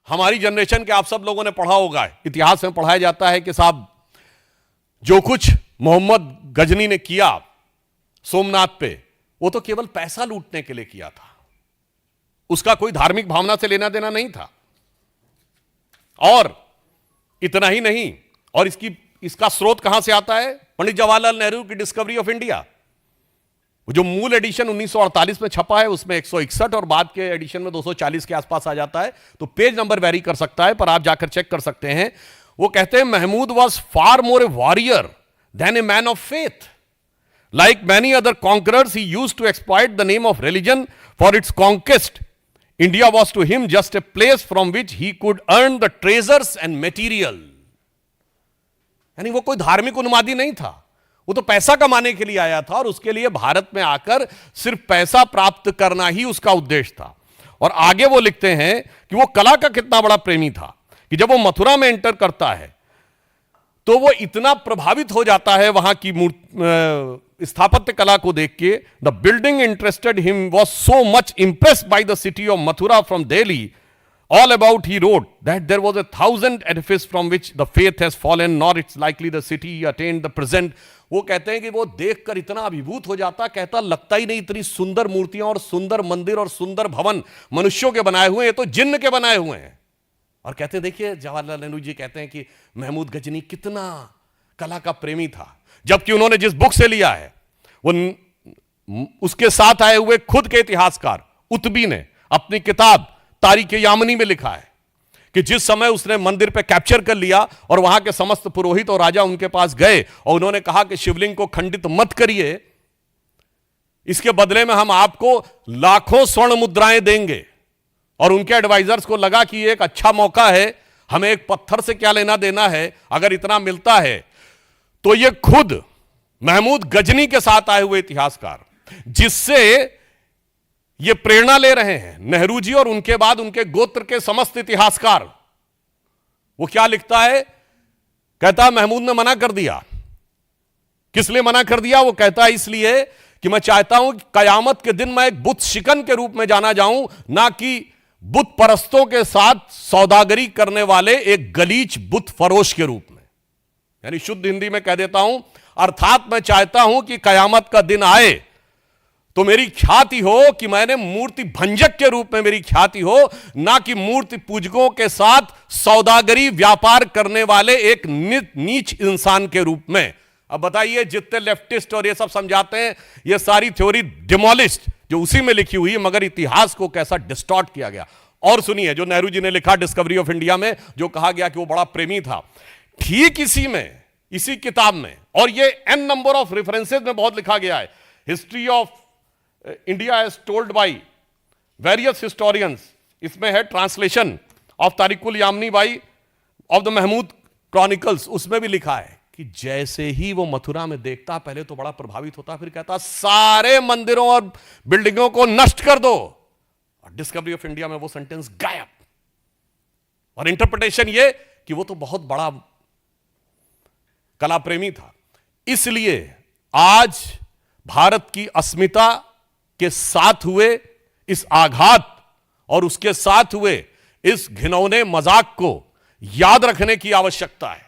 हमारी जनरेशन के आप सब लोगों ने पढ़ा होगा, इतिहास में पढ़ाया जाता है कि साहब जो कुछ मोहम्मद गजनी ने किया सोमनाथ पे, वो तो केवल पैसा लूटने के लिए किया था, उसका कोई धार्मिक भावना से लेना देना नहीं था। और इतना ही नहीं, और इसका स्रोत कहां से आता है? पंडित जवाहरलाल नेहरू की डिस्कवरी ऑफ इंडिया। जो मूल एडिशन 1948 में छपा है उसमें 161 और बाद के एडिशन में 240 के आसपास आ जाता है, तो पेज नंबर वेरी कर सकता है, पर आप जाकर चेक कर सकते हैं। वो कहते हैं Mahmud was far more a warrior than a man of faith. Like many other conquerors he used to exploit the name of religion for its conquest. India was to him just a place from which he could earn the treasures and material. यानी वो कोई धार्मिक उन्मादी नहीं था, वो तो पैसा कमाने के लिए आया था, और उसके लिए भारत में आकर सिर्फ पैसा प्राप्त करना ही उसका उद्देश्य था। और आगे वो लिखते हैं कि वो कला का कितना बड़ा प्रेमी था कि जब वो मथुरा में एंटर करता है तो वो इतना प्रभावित हो जाता है वहां की स्थापत्य कला को देख के। The building interested him was so much impressed by the city of Mathura from Delhi. All about he wrote that there was 1,000 edifice from which the faith has fallen, nor it's likely the city attained the present. वो कहते हैं कि वो देखकर इतना अभिभूत हो जाता, कहता लगता ही नहीं इतनी सुंदर मूर्तियां और सुंदर मंदिर और सुंदर भवन मनुष्यों के बनाए हुए हैं, ये तो जिन्न के बनाए हुए हैं। और कहते देखिए जवाहरलाल नेहरू जी कहते हैं कि महमूद गजनी कितना कला का प्रेमी था, जबकि उन्होंने जिस बुक से लिया है वो उसके साथ आए हुए खुद के इतिहासकार उतबी ने अपनी किताब तारीख-ए-यामनी में लिखा है कि जिस समय उसने मंदिर पे कैप्चर कर लिया और वहां के समस्त पुरोहित और राजा उनके पास गए और उन्होंने कहा कि शिवलिंग को खंडित मत करिए, इसके बदले में हम आपको लाखों स्वर्ण मुद्राएं देंगे। और उनके एडवाइजर्स को लगा कि ये एक अच्छा मौका है, हमें एक पत्थर से क्या लेना देना है, अगर इतना मिलता है तो ये खुद महमूद गजनी के साथ आए हुए इतिहासकार जिससे ये प्रेरणा ले रहे हैं नेहरू जी और उनके बाद उनके गोत्र के समस्त इतिहासकार। वो क्या लिखता है? कहता महमूद ने मना कर दिया। किस लिए मना कर दिया? वो कहता है इसलिए कि मैं चाहता हूं कि कयामत के दिन मैं एक बुत शिकन के रूप में जाना जाऊं, ना कि बुत परस्तों के साथ सौदागरी करने वाले एक गलीच बुत फरोश के रूप में। यानी शुद्ध हिंदी में कह देता हूं, अर्थात मैं चाहता हूं कि कयामत का दिन आए तो मेरी ख्याति हो कि मैंने मूर्ति भंजक के रूप में मेरी ख्याति हो, ना कि मूर्ति पूजकों के साथ सौदागरी व्यापार करने वाले एक नीच इंसान के रूप में। अब बताइए जितने लेफ्टिस्ट और ये सब समझाते हैं ये सारी थ्योरी डिमोलिश्ड जो उसी में लिखी हुई है, मगर इतिहास को कैसा डिस्टॉर्ट किया गया। और सुनिए जो नेहरू जी ने लिखा डिस्कवरी ऑफ इंडिया में, जो कहा गया कि वो बड़ा प्रेमी था, ठीक इसी में इसी किताब में, और ये एन नंबर ऑफ रेफरेंसेस में बहुत लिखा गया है, history of India as told by various historians, इसमें है translation of Tarikh ul Yamini by of the Mahmud chronicles, उसमें भी लिखा है कि जैसे ही वो मथुरा में देखता पहले तो बड़ा प्रभावित होता, फिर कहता सारे मंदिरों और बिल्डिंगों को नष्ट कर दो। और डिस्कवरी ऑफ इंडिया में वो सेंटेंस गायब। और इंटरप्रिटेशन ये कि वो तो बहुत बड़ा कला प्रेमी था। इसलिए आज भारत की अस्मिता के साथ हुए इस आघात और उसके साथ हुए इस घिनौने मजाक को याद रखने की आवश्यकता है।